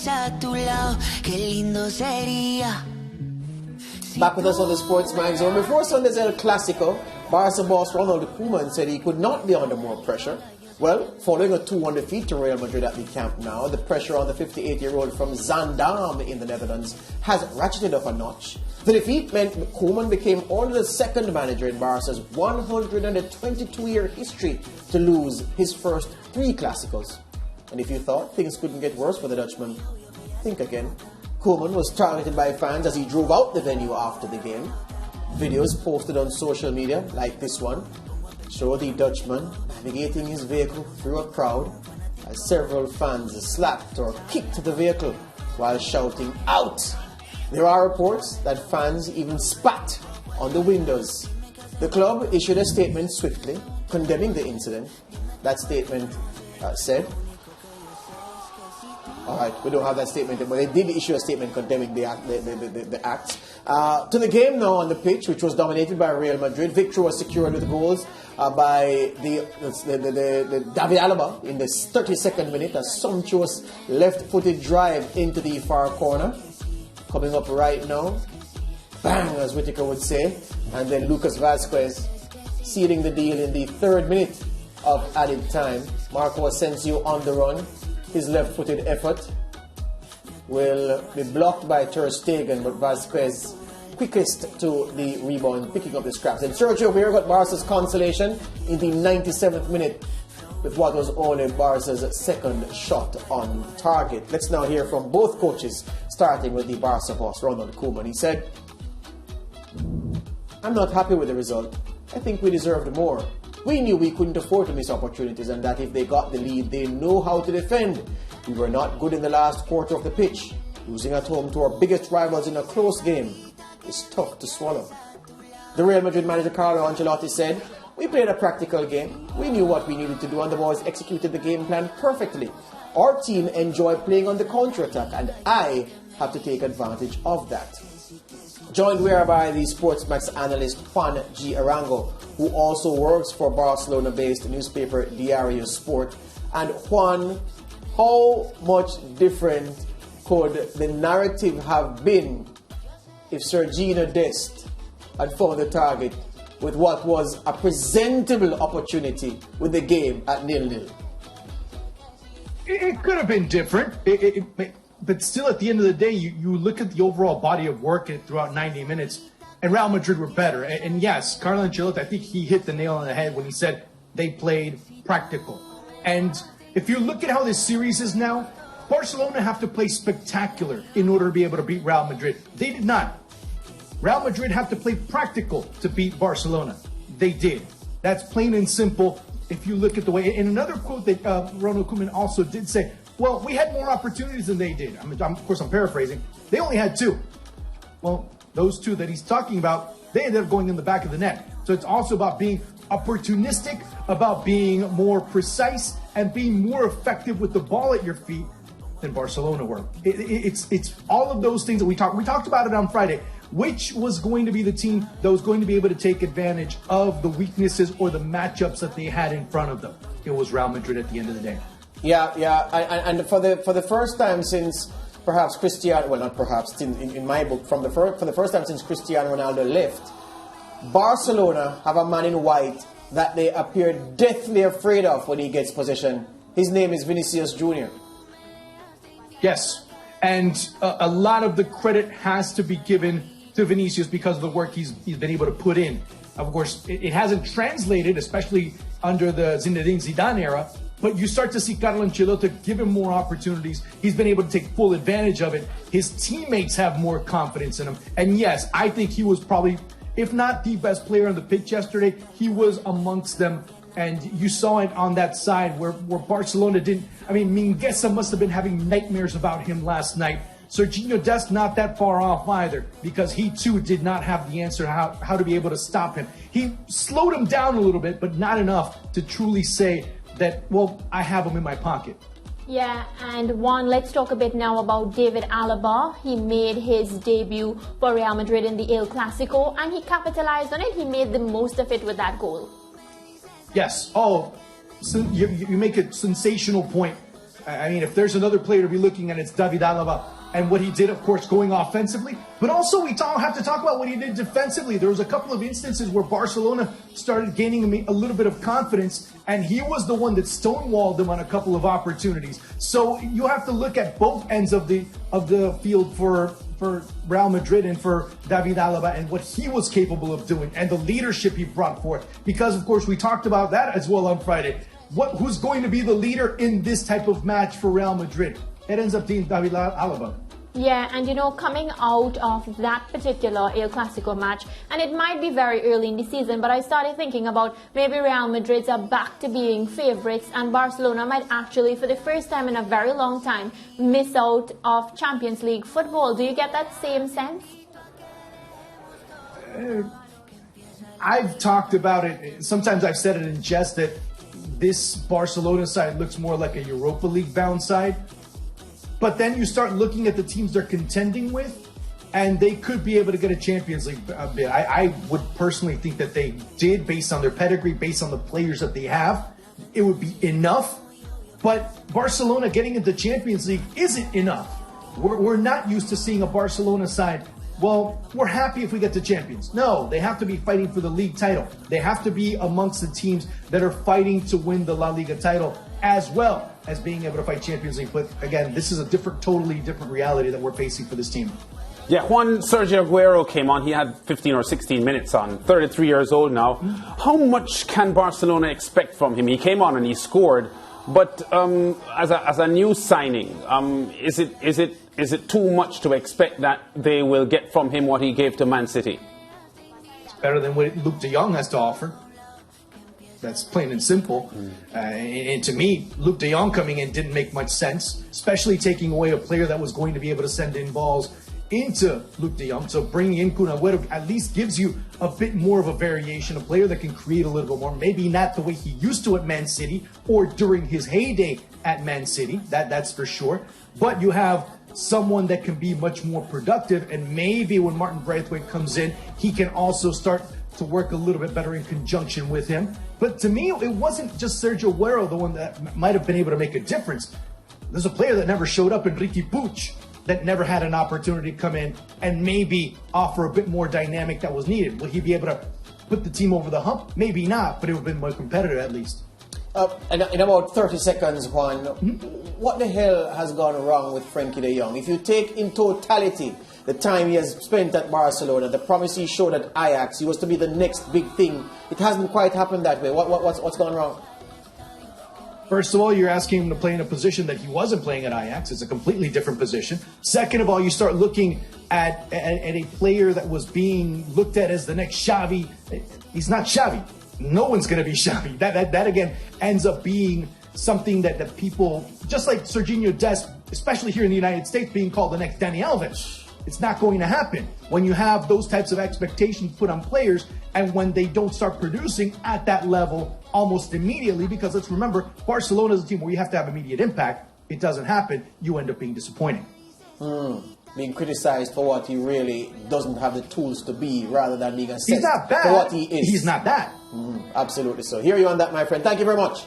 a tu lado, qué lindo sería. Back with us on the SportsMax Zone. Before Sunday's El Clasico, Barca boss Ronald Koeman said he could not be under more pressure. Well, following a 2-1 defeat to Real Madrid at the Camp Nou, the pressure on the 58-year-old from Zaandam in the Netherlands has ratcheted up a notch. The defeat meant Koeman became only the second manager in Barca's 122-year history to lose his first 3 Clásicos. And if you thought things couldn't get worse for the Dutchman, think again. Koeman was targeted by fans as he drove out the venue after the game. Videos posted on social media, like this one, show the Dutchman navigating his vehicle through a crowd as several fans slapped or kicked the vehicle while shouting out. There are reports that fans even spat on the windows. The club issued a statement swiftly condemning the incident. That statement said, alright, we don't have that statement, but they did issue a statement condemning the act. To the game now on the pitch, which was dominated by Real Madrid. Victory was secured with goals by the David Alaba in the 32nd minute. A sumptuous left-footed drive into the far corner. Coming up right now, bang, as Whitaker would say. And then Lucas Vasquez sealing the deal in the 3rd minute of added time. Marco Asensio on the run. His left-footed effort will be blocked by Ter Stegen, but Vasquez quickest to the rebound, picking up the scraps. And Sergio here got Barca's consolation in the 97th minute with what was only Barca's second shot on target. Let's now hear from both coaches, starting with the Barca boss, Ronald Koeman. He said, "I'm not happy with the result. I think we deserved more. We knew we couldn't afford to miss opportunities and that if they got the lead, they know how to defend. We were not good in the last quarter of the pitch. Losing at home to our biggest rivals in a close game is tough to swallow." The Real Madrid manager Carlo Ancelotti said, "We played a practical game. We knew what we needed to do and the boys executed the game plan perfectly. Our team enjoyed playing on the counter-attack and I have to take advantage of that." Joined we are by the SportsMax analyst Juan G Arango, who also works for Barcelona-based newspaper Diario Sport. And Juan, how much different could the narrative have been if Sergio Dest had found the target with what was a presentable opportunity with the game at 0-0? It could have been different. But still, at the end of the day, you look at the overall body of work throughout 90 minutes, and Real Madrid were better. And yes, Carlo Ancelotti, I think he hit the nail on the head when he said they played practical. And if you look at how this series is now, Barcelona have to play spectacular in order to be able to beat Real Madrid. They did not. Real Madrid have to play practical to beat Barcelona. They did. That's plain and simple. If you look at the way, and another quote that Ronald Koeman also did say, well, we had more opportunities than they did. Of course, I'm paraphrasing. They only had 2. Well, those 2 that he's talking about, they ended up going in the back of the net. So it's also about being opportunistic, about being more precise, and being more effective with the ball at your feet than Barcelona were. It's all of those things that we talked about it on Friday. Which was going to be the team that was going to be able to take advantage of the weaknesses or the matchups that they had in front of them? It was Real Madrid at the end of the day. Yeah, and for the first time since perhaps Cristiano, well, not perhaps, in my book, for the first time since Cristiano Ronaldo left, Barcelona have a man in white that they appear deathly afraid of when he gets possession. His name is Vinicius Jr. Yes, and a lot of the credit has to be given to Vinicius because of the work he's been able to put in. Of course, it hasn't translated, especially under the Zinedine Zidane era, but you start to see Carlo Ancelotti give him more opportunities. He's been able to take full advantage of it. His teammates have more confidence in him. And yes, I think he was probably, if not the best player on the pitch yesterday, he was amongst them. And you saw it on that side where Barcelona didn't, Mingueza must have been having nightmares about him last night. Sergio Dest not that far off either, because he too did not have the answer how to be able to stop him. He slowed him down a little bit, but not enough to truly say that, well, I have him in my pocket. Yeah, and Juan, let's talk a bit now about David Alaba. He made his debut for Real Madrid in the El Clasico, and he capitalized on it. He made the most of it with that goal. Yes. Oh, so you make a sensational point. I mean, if there's another player to be looking at, it's David Alaba and what he did, of course, going offensively. But also, we have to talk about what he did defensively. There was a couple of instances where Barcelona started gaining a little bit of confidence, and he was the one that stonewalled them on a couple of opportunities. So you have to look at both ends of the field for Real Madrid and for David Alaba and what he was capable of doing and the leadership he brought forth. Because, of course, we talked about that as well on Friday. Who's going to be the leader in this type of match for Real Madrid? It ends up being David Alaba. Yeah, and coming out of that particular El Clasico match, and it might be very early in the season, but I started thinking about maybe Real Madrid are back to being favorites, and Barcelona might actually, for the first time in a very long time, miss out of Champions League football. Do you get that same sense? I've talked about it. Sometimes I've said it in jest that this Barcelona side looks more like a Europa League bound side. But then you start looking at the teams they're contending with, and they could be able to get a Champions League bid. I would personally think that they did, based on their pedigree, based on the players that they have. It would be enough. But Barcelona getting into Champions League isn't enough. We're not used to seeing a Barcelona side, well, we're happy if we get to Champions. No, they have to be fighting for the league title. They have to be amongst the teams that are fighting to win the La Liga title, as well as being able to fight Champions League. But again, this is a totally different reality that we're facing for this team. Yeah, Sergio Aguero came on. He had 15 or 16 minutes on. 33 years old now. How much can Barcelona expect from him? He came on and he scored. But as a new signing, is it too much to expect that they will get from him what he gave to Man City? It's better than what Luke de Jong has to offer. That's plain and simple. And to me, Luke de Jong coming in didn't make much sense, especially taking away a player that was going to be able to send in balls into Luke de Jong. So bringing in Kun Aguero at least gives you a bit more of a variation, a player that can create a little bit more. Maybe not the way he used to at Man City or during his heyday at Man City, that's for sure. But you have someone that can be much more productive, and maybe when Martin Braithwaite comes in, he can also start to work a little bit better in conjunction with him. But to me, it wasn't just Sergio Aguero, the one that might have been able to make a difference. There's a player that never showed up in Ricky Puig, that never had an opportunity to come in and maybe offer a bit more dynamic that was needed. Will he be able to put the team over the hump? Maybe not, but it would have been more competitive at least. In about 30 seconds, Juan, what the hell has gone wrong with Frenkie de Jong? If you take in totality the time he has spent at Barcelona, the promise he showed at Ajax, he was to be the next big thing. It hasn't quite happened that way. What's gone wrong? First of all, you're asking him to play in a position that he wasn't playing at Ajax. It's a completely different position. Second of all, you start looking at a player that was being looked at as the next Xavi. He's not Xavi. No one's going to be Xavi. That again ends up being something that people, just like Sergio Dest, especially here in the United States, being called the next Dani Alves. It's not going to happen when you have those types of expectations put on players, and when they don't start producing at that level almost immediately, because let's remember, Barcelona is a team where you have to have immediate impact. It doesn't happen. You end up being disappointing. Being criticized for what he really doesn't have the tools to be, rather than being assessed He's not bad. for what he is. He's not that. Absolutely so. Hear you on that, my friend. Thank you very much.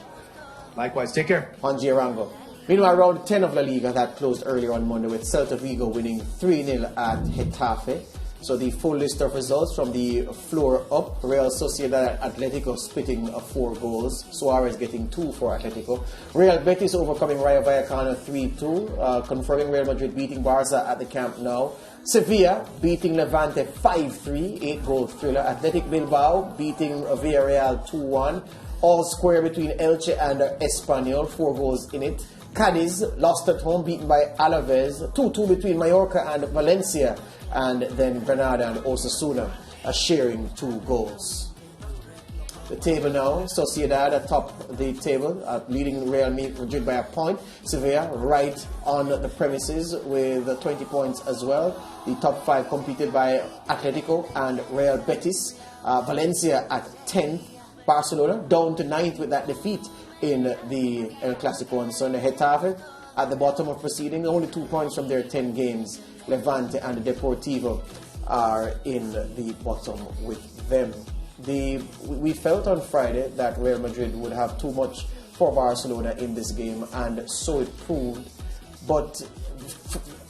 Likewise. Take care. Juan G Arango. Meanwhile, round 10 of La Liga that closed earlier on Monday with Celta Vigo winning 3-0 at Getafe. So the full list of results from the floor up: Real Sociedad Atletico splitting 4 goals, Suarez getting 2 for Atletico, Real Betis overcoming Rayo Vallecano 3-2, confirming Real Madrid beating Barca at the Camp Nou, Sevilla beating Levante 5-3, 8-goal thriller, Athletic Bilbao beating Villarreal 2-1, all square between Elche and Espanyol, 4 goals in it. Cadiz lost at home, beaten by Alaves, 2-2 between Mallorca and Valencia, and then Granada and Osasuna sharing 2 goals. The table now: Sociedad atop the table, leading Real Madrid by a point. Sevilla right on the premises with 20 points as well. The top 5 completed by Atletico and Real Betis. Valencia at 10th. Barcelona down to 9th with that defeat in the El Clasico on Sunday. Getafe at the bottom of proceeding, only 2 points from their 10 games. Levante and Deportivo are in the bottom with them. We felt on Friday that Real Madrid would have too much for Barcelona in this game, and so it proved. But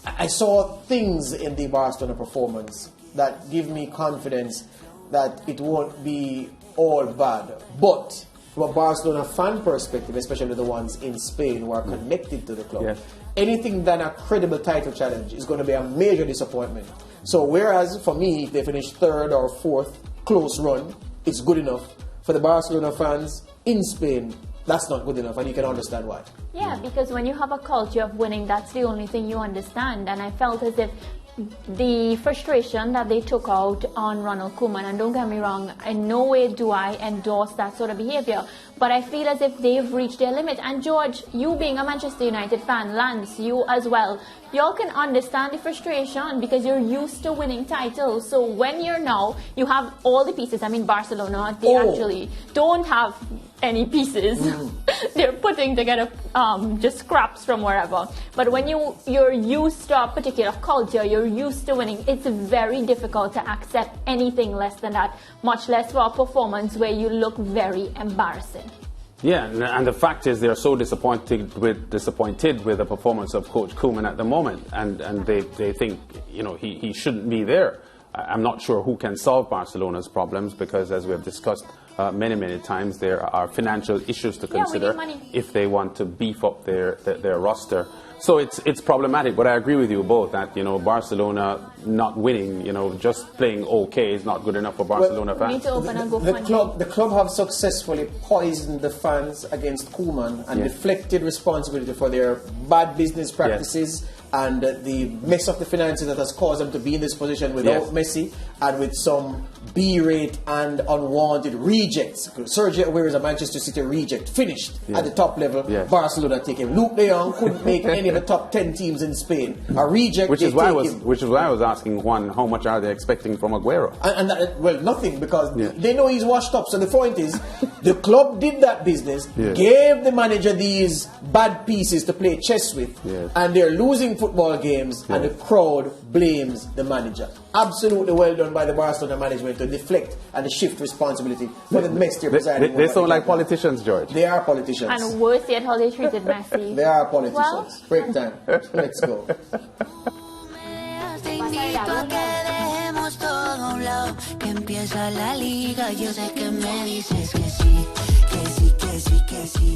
I saw things in the Barcelona performance that give me confidence that it won't be all bad. But from a Barcelona fan perspective, especially the ones in Spain who are connected to the club, anything than a credible title challenge is going to be a major disappointment. So whereas for me, if they finish third or fourth, close run, it's good enough. For the Barcelona fans in Spain, that's not good enough, and you can understand why. Yeah, because when you have a culture of winning, that's the only thing you understand. And I felt as if the frustration that they took out on Ronald Koeman, and don't get me wrong, in no way do I endorse that sort of behavior, but I feel as if they've reached their limit. And George, you being a Manchester United fan, Lance, you as well, y'all can understand the frustration because you're used to winning titles. So when you're now, you have all the pieces. I mean, Barcelona, they actually don't have any pieces. They're putting together just scraps from wherever. But when you're used to a particular culture, you're used to winning, it's very difficult to accept anything less than that, much less for a performance where you look very embarrassing. Yeah, and the fact is they're so disappointed with the performance of Coach Koeman at the moment, and they think, you know, he shouldn't be there. I'm not sure who can solve Barcelona's problems because, as we have discussed many times, there are financial issues to consider if they want to beef up their roster. So it's problematic, but I agree with you both that, you know, Barcelona not winning, you know, just playing okay is not good enough for Barcelona fans. We need to open a GoFundMe. The club have successfully poisoned the fans against Koeman and deflected responsibility for their bad business practices and the mess of the finances that has caused them to be in this position without Messi and with some B-rate and unwanted rejects. Sergio Aguero is a Manchester City reject, finished at the top level. Barcelona take him. Luke de Jong couldn't make any of the top 10 teams in Spain. A reject. Which is why I was asking Juan, how much are they expecting from Aguero? Well, nothing, because they know he's washed up. So the point is, the club did that business, gave the manager these bad pieces to play chess with, and they're losing football games, and the crowd blames the manager. Absolutely well done by the Barcelona management to deflect and shift responsibility for the mess they're presiding over. They sound like politicians, George. They are politicians. And worse yet, how they treated Messi. They are politicians. Break time. Let's go. Te invito a que dejemos todo a un lado, que empieza la liga. Yo sé que me dices que sí, que sí, que sí, que sí.